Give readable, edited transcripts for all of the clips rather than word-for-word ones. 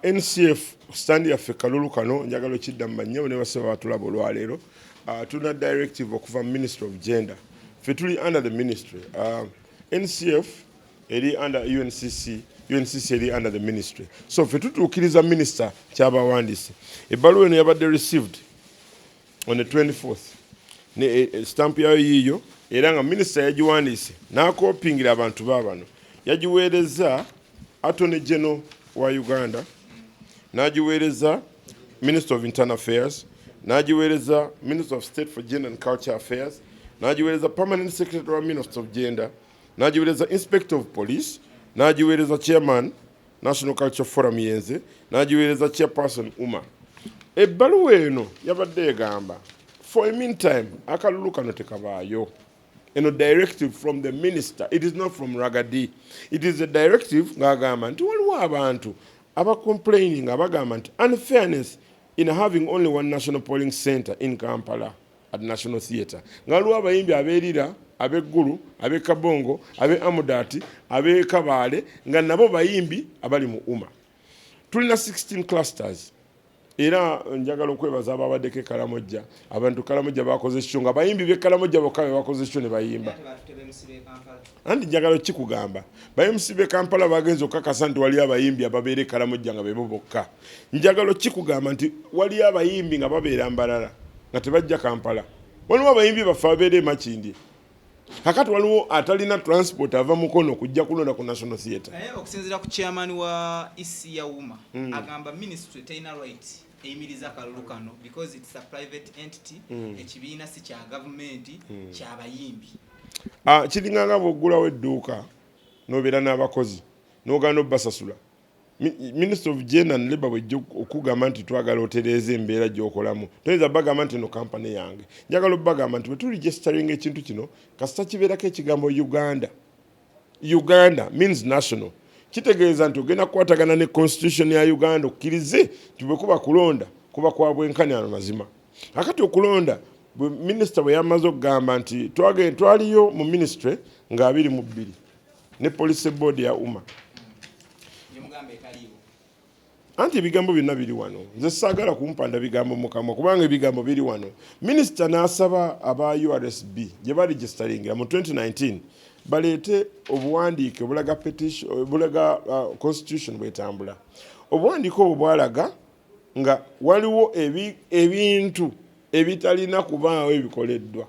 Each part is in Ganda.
NCF stand yaffe kalulu kano njagala kiddamu nnyo ne basaba batulaba olwaleero tuna directive okuva Ministry of Gender ffe tuli under the ministry NCF eri under UNCC eri under the ministry so ffe tutuukiriza minister kyabawandiise ebbaluwa eno yabadde received on the 24th ne stamp yayo yiyo era nga minister yagiwandiise n'akoopingira abantu baabano yagiweereza Attorney General wa Uganda nagiweereza Minister of Internal Affairs nagiweereza Minister of State for Gender and Culture Affairs nagiweereza Permanent Secretary wa Minister of Gender nagiweereza Inspector of Police nagiweereza Chairman National Culture Forum yenze nagiweereza Chairperson Uma ebbaluwa eno yabadde egamba for a meantime akalulu kano tekabaayo eno directive from the minister it is not from Ragadi it is a directive ng'agamba nti waliwo abantu complaining abagamba nti unfairness in having only one national polling center in Kampala at National Theatre ngaliwo abayimbi abeerira abeggulu abekabongo abe amudati abekabaale nga nabo bayimbi abali mu Uma tulina 16 clusters era njagala okwebaza ababaddeko Kalamojja abantu Kalamojja bakoze kyo nga bayimbi be Kalamojja bokka bakoze kyo ne bayimba andi njagala kikugamba bayimsi be Kampala bagenze okakasa nti wali abayimbi ababeere Kalamojja nga bebo bokka njagala kikugamba nti wali abayimbi nga babeera Mbalala nga tebajja Kampala waliwo abayimbi bafa abeere Makindi kakati waliwo atalina transport ava mukono kujja kulonda ku National Theatre okusinziira ku chairman wa isi ya Uma agamba ministry tayina right eyimiriza akalulu kano because it's a private entity ekibiina si kya government kya bayimbi kiringanga bw'oggulawo edduuka n'obeera n'abakozi n'ogana obbasasula Minister of Gender and Labour bw'ejja okugamba nti twagala otereeza embeera gy'okolamu toyinza bagamba nti eno kampani yange njagala obbagamba nti bwe turegisteringa ekintu kino kasita kibeerako ekigambo Uganda means national kitegeeza nti ogenda kukwatagana ne constitution ya Uganda okkirize nti bwe kuba kulonda kuba kwa bwenkanya mazima akati okulonda minisita bwe yamaze okugamba nti twaliyo mu ministry nga 22 ne police board ya Uma anti ebigambo byonna biri wano nze saagala kumpanda bigambo mukamwa kubanga ebigambo biri wano minisita n'asaba aba URSB gye baregisteringira mu 2019 baleete obuwandiike obulaga constitution bwetambula obuwandiike obwo bwalaga nga waliwo ebintu ebitalina kubaawo ebikoleddwa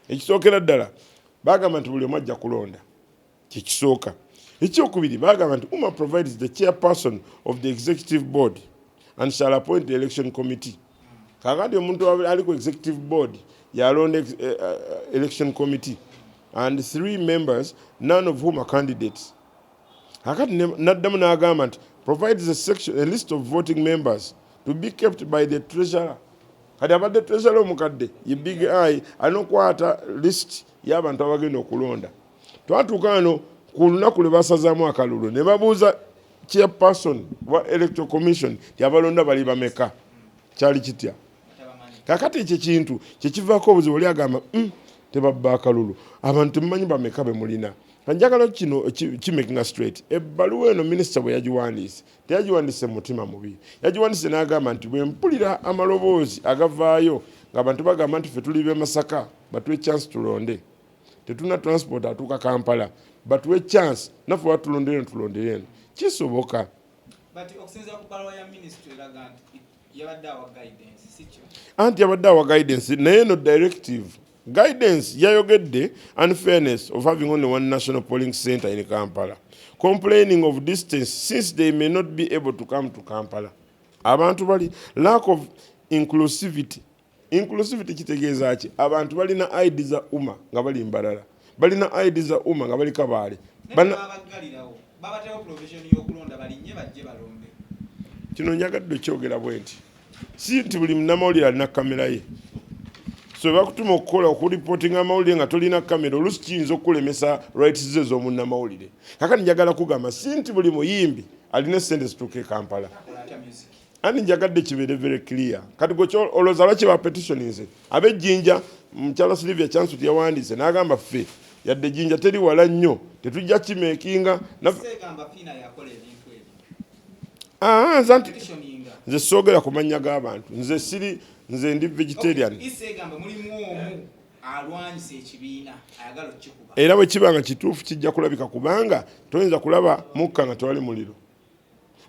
ekisookera ddala bagamba nti buli omu ajja kulonda kyekisooka ekyokubiri bagamba nti Uma provides the chairperson of the executive board and shall appoint the election committee kakati omuntu ali ku executive board yalonda election committee and 3 members none of whom are candidates kakati naddamu n'agamba nti provides a list of voting members to be kept by the treasurer kati abadde treasurer omukadde ye big eye alina okukwata list y'abantu abagenda okulonda twatuuka wano ku lunaku lwe basazaamu akalulu ne babuuza chairperson wa electoral commission yabalonda bali bameka kyali kitya kakati ekyo kintu kyekivaako obuzibu oli agamba tebabba akalulu abantu mumanyi bameka be mulina kanjagala kino kimakinga straight ebbaluwa eno minisita bwe yagiwandiise teyagiwandiise mu mutima mubi yagiwandiise n'agamba nti bwe mpulira amaloboozi agavaayo ng'abantu bagamba nti ffe tuli b'e Masaka batuwe chance tulonde tetuna transport atuuka Kampala batuwe chance naffe batulondere eno kisoboka anti yabadde awa guidance naye eno directive guidance yayogedde unfairness of having only one national polling center in Kampala complaining of distance since they may not be able to come to Kampala abantu bali lack of inclusivity kitegeeza ki abantu balina ID za Uma nga bali Mbalala balina ID za Uma nga bali Kabaale kino njagadde kyogera bwenti si nti buli munnamawulire alina kamera ye so bakutuma okukola okuripotinga amawulire nga tolina kamera oluusi kiyinza okulemesa rights ze z'omunnamawulire kakati njagala kugamba si nti buli muyimbi alina essente zituuka Kampala andi njagadde kibeere very clear kati gwe olowooza lwaki bapetitioninze ab'ejjinja mukyala Sylvia Chansuti yawandiise n'agamba ffe yadde ejjinja teri wala nnyo tetujja kimeekinga nze soogera ku mannya g'abantu, nze ndi vegetarian. Era bwe kiba nga kituufu kijja kulabika, kubanga toyinza kulaba mukka nga tewali muliro.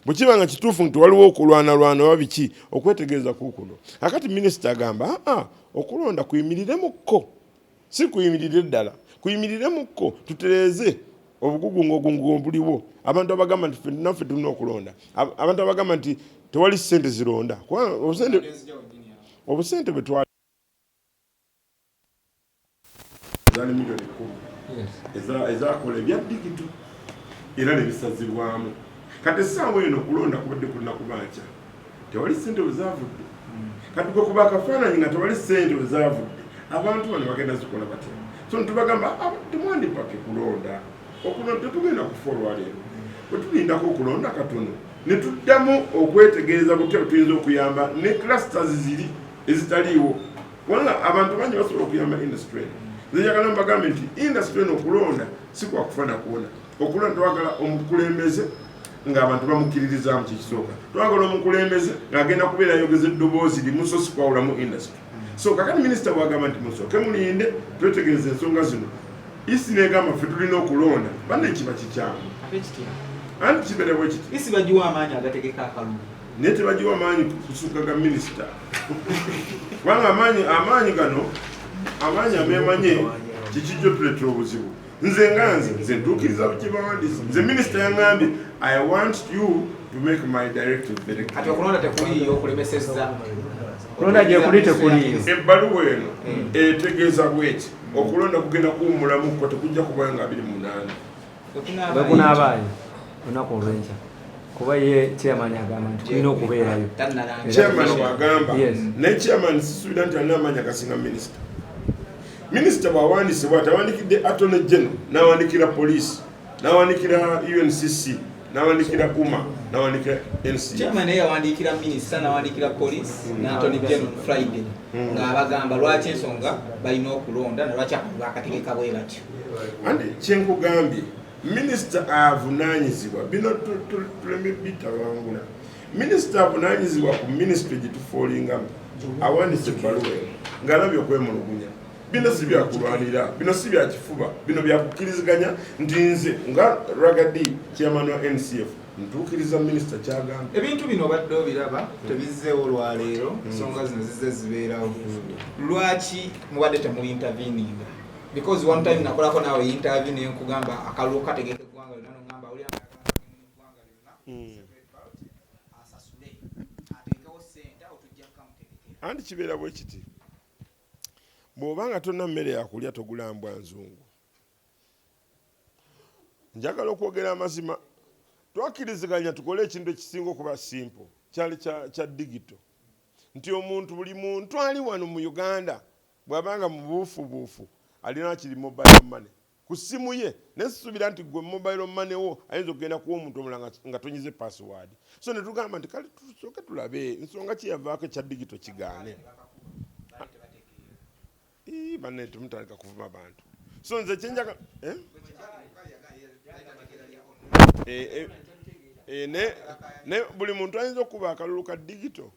Bwe kiba nga kituufu nti waliwo okulwanalwana oba biki, okwetegereza kukuno. Akati minisita agamba okulonda kuyimiriremukko, si kuyimirire ddala, kuyimiriremukko tutereeze obugugungo obuliwo. Abantu abagamba nti naffe tulina okulonda, abantu abagamba nti tewali ssente zironda. Obusente bwe twali milioni 10 ezakola ebya digito era nebisazibwamu. Kati essaawa eno okulonda kubadde kulina kubanca, tewali ssente we zaavudde. Kati gwe kuba akafaananyi nga tewali ssente we zaavudde, abantu bano bagenda zikola batya? So ntubagamba temwandipake kulonda, okulonda tetugenda kufa olwaleero. Bwe tulindako okulonda katono ne tuddamu okwetegereza butya tuyinza okuyamba ne clusters ziri ezitaliiwo, wanga abantu bangi basobola okuyamba industry eno. Nze njagala mbagambe nti industry eno okulonda si kwa kufana kuona. Okulonda twagala omukulembeze ng'abantu bamukkiririzaamu kikisooka. Twagala omukulembeze ng'agenda kubeera ayogeza eddoboozi limu so si kwawula mu industry. So kakati minisita bw'agamba nti musooke mulinde twetegereze ensonga zino. Isi n'egamba ffe tulina okulonda, banne kiba kikyamu. Anti kibeere bwe kiti. Isi bagiwa amaanyi agategeka akalulu. Naye tebagiwa amaanyi kusukka ga minisita. Kubanga amaanyi gano, amaanyi ameemanye kikijjo tuleetera obuzibu. Nze ntuukiriza kye bawandiise. Nze minisita yaŋŋambye, I want you to make my directive very clear. Kati okulonda tekuliyo okulemesezza. Kulonda gye kuli tekuliyo. Ebbaluwa eno etegeeza bweki okulonda kugenda kuwummulamu ko tekujja kuba nga 28. Bwe kunaabaayo olunaku olw'enkya. Kuba ye chairman agamba nti tulina okubeerayo. Chairman bw'agamba, naye chairman sisuubira nti alina amaanyi agasinga minisita. Minisita bw'awandiise bw'ati awandikidde Attorney General, n'awandikira poliisi, n'awandikira UNCC, n'awandikira UMA, n'awandikira NCA. Chairman yawandikira minisita, n'awandikira poliisi, n'Attorney General Friday. Ng'abagamba lwaki ensonga balina okulonda na lwaki bakategeka bwe batyo. Andi kyenkugambye, minisita avunaanyizibwa bino tuleme bitawangula. Minisita avunaanyizibwa ku ministry gye tufoolingamu awandiise ebbaluwa eno ng'alabye okwemulugunya. Bino si byakulwanira, bino si byakifuba, bino byakukkiriziganya nti nze nga Ragadi chairman wa NCF ntuukiriza minisita kyagamba. Ebintu bino obadde obiraba tebizzeewo olwaleero, ensonga zino zizze zibeerawo. Lwaki mubadde temuli interveninga? Because one time nakolako naawe interview ne nkugamba akalulu kategeke eggwanga lyonna n'ongamba oli eggwanga lyonna asasule ateekewo ssente otujja kukamutegekera. Anti kibeera bwe kiti. Bw'obanga tonna mmere yakulya togula mbwa nzungu. Njagala okwogera amazima. Twakkiriziganya tukole ekintu ekisinga okuba simple, kyali kya digito. Nti buli muntu ali wano mu Uganda bw'abanga mu buufu alina kiri mobile money ku ssimu ye. Nesisuubira nti gwe mobile money wo ayinza okugenda kuwa omuntu omulala nga tonyize password. So ne tugamba nti kale tusooke tulabe ensonga ki yavaako ekya digito kigaane. Banne tumutandika kuvuma abantu. So nze kyenjaga ne buli muntu ayinza okuba akalulu ka digito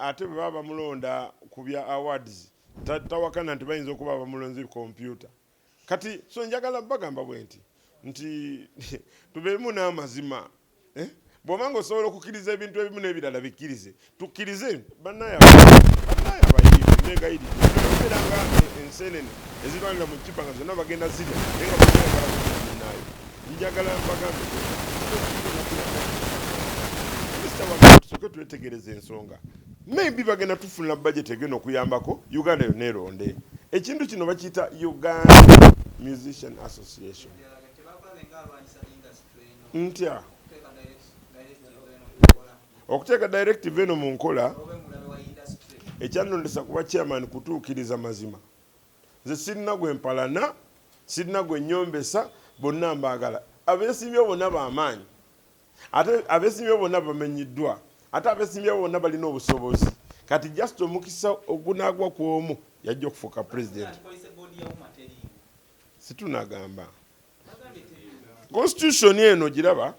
ate bwe baba bamulonda ku bya awards tawakana nti bayinza okuba bamulonzi computer. Kati so njagala bagamba bwe nti tubeemu n'amazima. Bw'obanga osobola okukkiriza ebintu ebimu n'ebirala bikkirize, tukkirize bannaye abayivu negayidi tubeeranga enseenene ezirwanira mu kipa nga zonna bagenda zirya naye nga baaayo. Njagala mbagambe minisita wagamba tusooke twetegereza ensonga. Maybe bagenda tufunira budget egenda okuyambako Uganda yonna eronde. Ekintu kino bakiyita Uganda Musician Association. Ntya okuteeka directive eno mu nkola ekyanondesa kuba chairman kutuukiriza mazima. Nze sirina gwe mpalana, sirina gwe nyombesa, bonna mbaagala. Abeesimbye bonna b'amaanyi, ate abeesimbye bonna bamenyiddwa, ate abeesimbye bonna balina obusobozi. Kati just omukisa ogunaagwa ku omu yajja okufuuka president. Situnagamba constitution eno giraba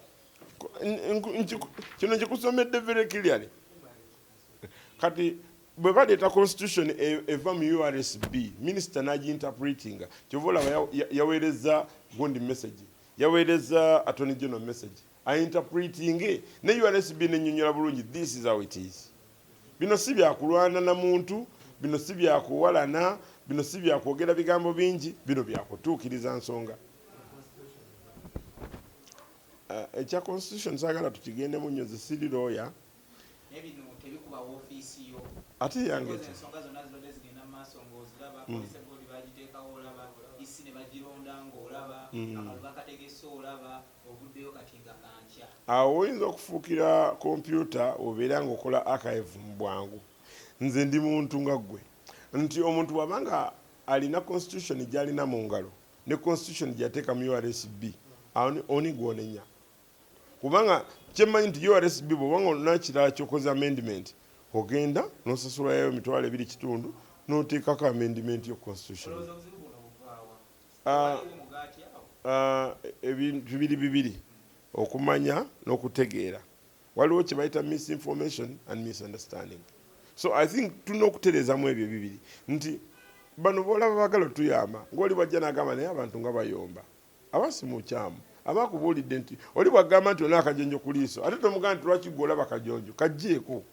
kino nkikusomedde very clearly kati bwe baleeta constitution eva mu URSB minisita n'agiinterpretinga kyova olaba yaweereza gundi message yaweereza attorney general message ainterpreting ne URSB nenyonyola bulungi this is how it is. Bino si byakulwana na muntu, bino si byakuwalana, bino si byakwogera bigambo bingi, bino byakutuukiriza nsonga. Ekya constitution saagala tukigende mu nyozi siri lawyer. Ebino tebikuba ofiisi yo. Ate yange ensonga zonna zino zigenda mu maaso ng'oziraba police board bagiteekawo olaba isi ne bagironda ng'olaba akalu bakategese olaba obuddeyo kati nga kankya. Awo oyinza okufuukira kompyuta obeera ng'okola archive mu bwangu. Nze ndi muntu nga ggwe nti omuntu bw'abanga alina constitution gy'alina mu ngalo ne constitution gy'ateeka mu URSB oni gw'onenya. Kubanga kyemmanyi nti URSB bw'obanga olina kirala ky'okoze amendment ogenda n'osasulayo emitwalo 2.5 n'oteekako amendment yo constitution. Ebintu bibiri okumanya n'okutegeera. Waliwo kye bayita misinformation and misunderstanding. So I think tulina okutereezamu ebyo bibiri nti bano boolaba baagala otuyamba ng'oli bwajja n'agamba naye abantu nga bayomba abasi mu kyamu abakubuulidde nti oli bwagamba nti olina akajonjo ku liiso ate tomugamba nti lwaki gwe olaba kajonjo kaggyeko.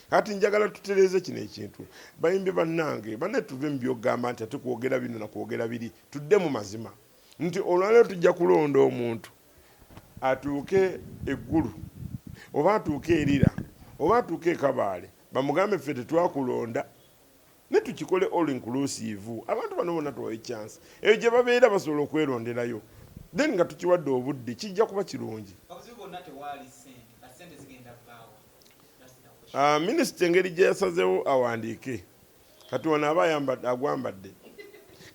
Kati njagala tutereeze kino ekintu bayimbi bannange banne tuve mu byogamba nti ate kwogera bino na kwogera biri tudde mu mazima nti olwaleero tujja kulonda omuntu atuuke eggulu oba atuuke erira oba atuuke ekabaale bamugambe ffe tetwakulonda ne tukikole all inclusive abantu bano bonna tuwaye chance eyo gye babeera basobola okweronderayo then nga tukiwadde obudde kijja kuba kirungi. Minisita engeri gye yasazeewo awandiike kati wano aba agwambadde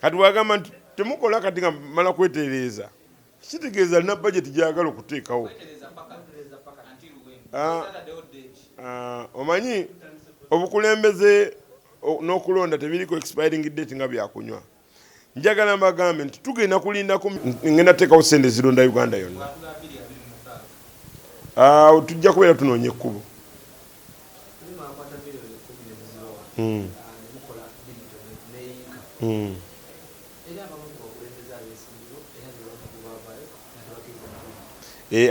kati wagamba nti temukola kati nga mala kwetereeza kitegeeza alina budget gyagala okuteekawo. Omanyi obukulembeze n'okulonda tebiriko expiring date nga byakunywa. Njagala mbagambe nti tugenda kulindako ngenda teekawo ssente zironda Uganda yonna. Tujja kubeera tunoonya ekkubo.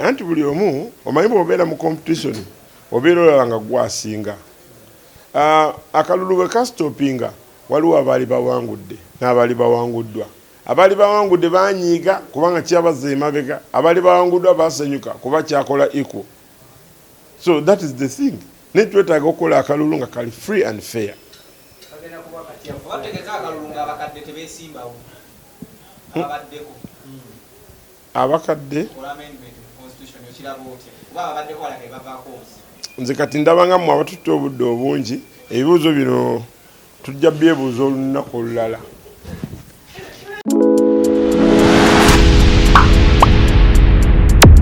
Anti buli omu omanyi bw'obeera mu competition obeera olala nga gwasinga. Akalulu bwe kasitopinga waliwo abaali bawangudde n'abaali bawanguddwa. Abaali bawangudde banyiiga kubanga kyabazza emabega, abaali bawanguddwa basanyuka kuba kyakola equal. So that is the thing. Ne twetaaga okukola akalulu nga kali free and fair. Abakadde nze kati ndabanga mmwe abatutte obudde obungi ebibuuzo bino tujja byebuuza olunaku olulala.